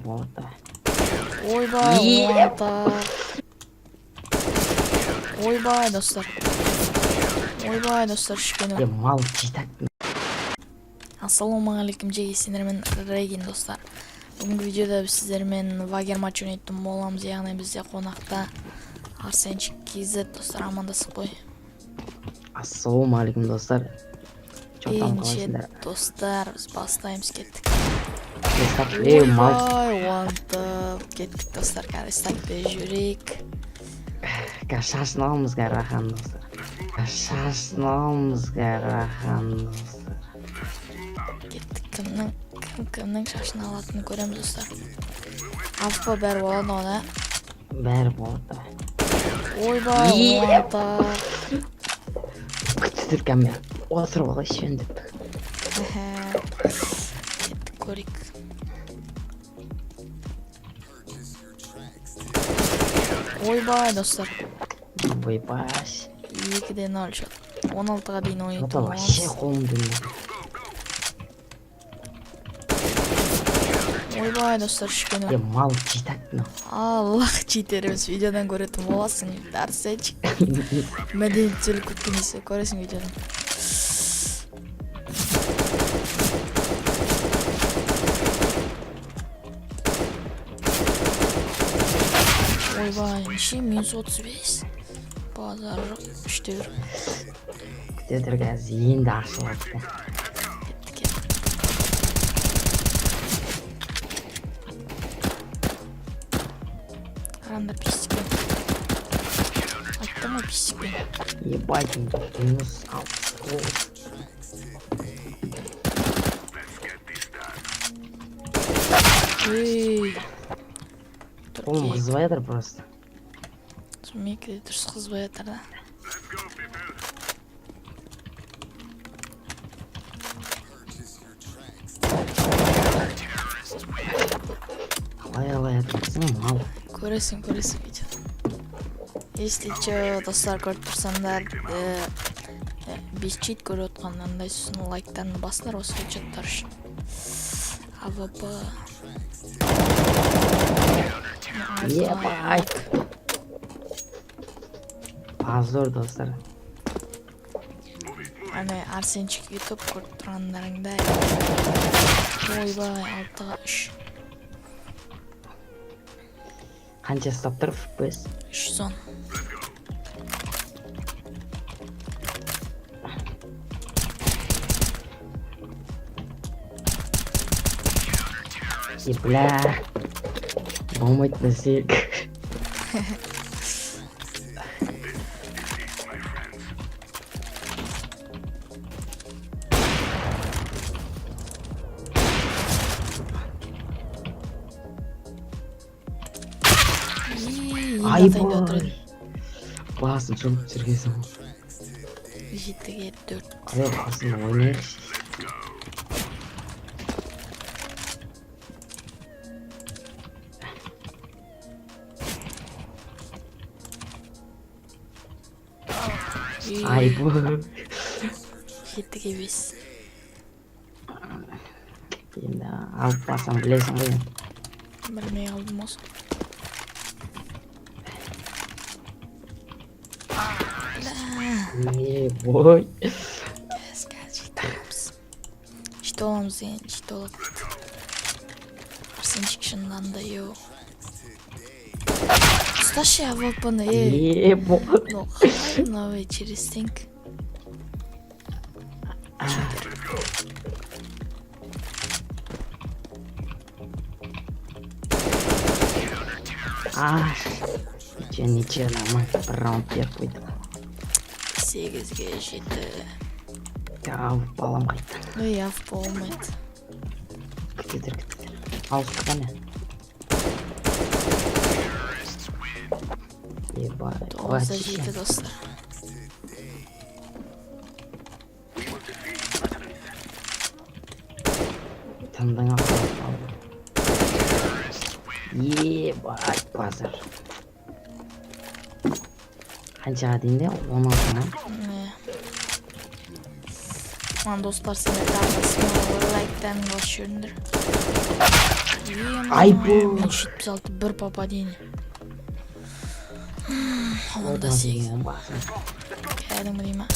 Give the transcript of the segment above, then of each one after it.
болды. Ойбай, мантап. Ойбай, достар. Ойбай, достар, шүкені. Мал житак. Ассалаумағалейкум, жегесіздермен Реген, достар. Бүгінгі видеода біз сіздермен Вагер матч ойнайтын боламыз, яғни бізде қонақта Арсенчик KZ, достар, амандасып қой. Ассалаумағалейкум, достар. Достар, біз бастаймыз, кеттік. Ойбай, уантап, кеттік, достар, кәрі стартпе жүрек. Шашын аламызға рахан, достар. Шашын аламызға рахан, достар. Кеттік, кімнің шашын алатыны көреміз, достар. Афпа бәрі болады, оңа? Бәрі болды. Ойбай, уантап. Күттірген мен. Отырып алай шөндіп. Кеттік, көрейік. Ойбай, достар. Ойбай. 2-0 шот. 16-ға дейін ойын Жота вообще қолым дүнді. Ойбай, достар, шүкені. Мал житак. Аллах, читеріміз видеодан көретін боласың. Арсенчик. Мәдениеттілік көткенесі көресің видеодан. Ойбай, неше? Минус 35. Базар жоқ, үштер. Күттірген енді ашылады. Қаранда пистікпен. Айтты ма пистікпен? Ебать, минус 60. Ей. Қолым қызбай жатыр просто. Мекеде дұрыс қызбай жатыр да. Алай жатырсың, мал. Көресің видео. Если че, достар, көріп тұрсаңдар, біз чит көріп отқаннандай сосын лайктарны басыңдар осы чаттар үшін. АВП. Ебай. Азор, достар. Әне Арсенчик YouTube көріп тұрғандарыңда. Ойбай, 6-3. Қанша ұстап тұр FPS? 310. Бля. Болмайды бізек. Айбай. Басын жұмып жүргесің. 7-4. Қалай басын ойнайықшы. Айбай. 7-5. Енді алып басын білесің ғой. Білмей алдым осы. Бой. Жит оламыз деген, жит олады. Арсенчик шындан да, йоу. Ұсташы АВП-ны, Бой. Ну, қалай мынау через стенк. Ничего, нормально. Бір раунд беріп қойдым. 8-7. Алып балам қайттан. Ой, АВП болмайды. Күтедір. Ауысты қане. Ебай. 9-7, достар. Таңдың алып. Ебай, базар. Қаншаға дейінде? 16 ма? Lan dostlar, seni tarlasına like'tan basıyordur. Айбу. Мен 76 бір попадение. Онда 8. Кәдімгі дейма.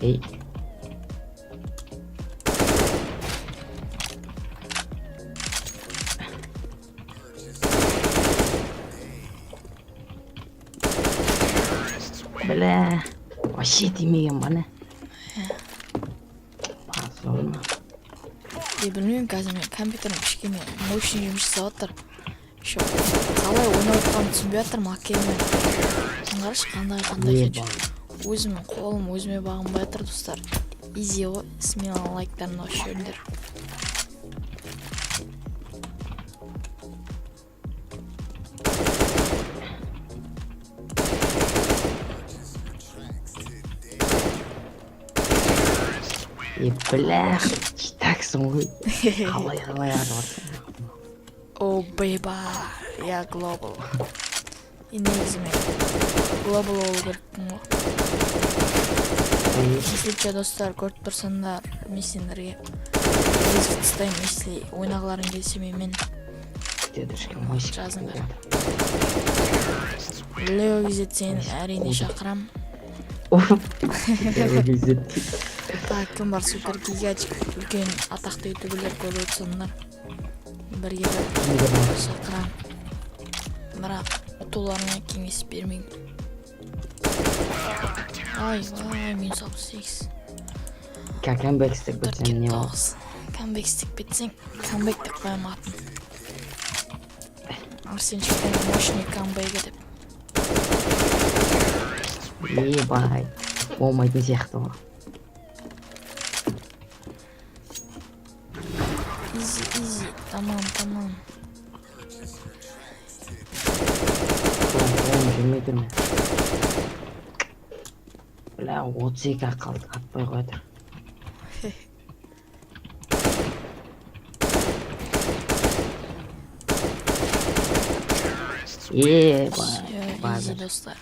Ей. Бля, вообще тимеген бана. Басылма. Білмеймін қазір мен компьютерім кішкене мощный жұмыс жасап жатыр. Шо, қалай ойнап жатқанымды түсінбей жатырмын аккелмен. Қарашы қандай кетші. Өзімнің қолым өзіме бағынбай жатыр достар. Изи ғой, смело лайктарын осы жердер. Бля, читаксың ғой. Қалай арып О, бейба, я глобал. И негізі мен глобал болу керекпін ғой. Если че достар көріп тұрсаңдар, мен сендерге вызов тастаймын, если ойнағыларың келсе мен жазыңдар. Лео кезет сен әрине шақырам. Так, кім бар супер гигачик, үлкен атақты ютуберлер көріп отырсаңдар, бірге шақырам. Бірақ ұтуларыңа кеңес бермеймін. Ай, минус 68. Камбэкстік бітсең не ол? Камбэкстік бітсең, камбэкті қойматын. Арсен шықпен мощный камбэгі деп. Ебай, болмайтын сияқты ғой. Изи, тамам. Жүрмей тұрмын. Бля, 32 қалды, атпай қойдыр. Ебай, Изи достар.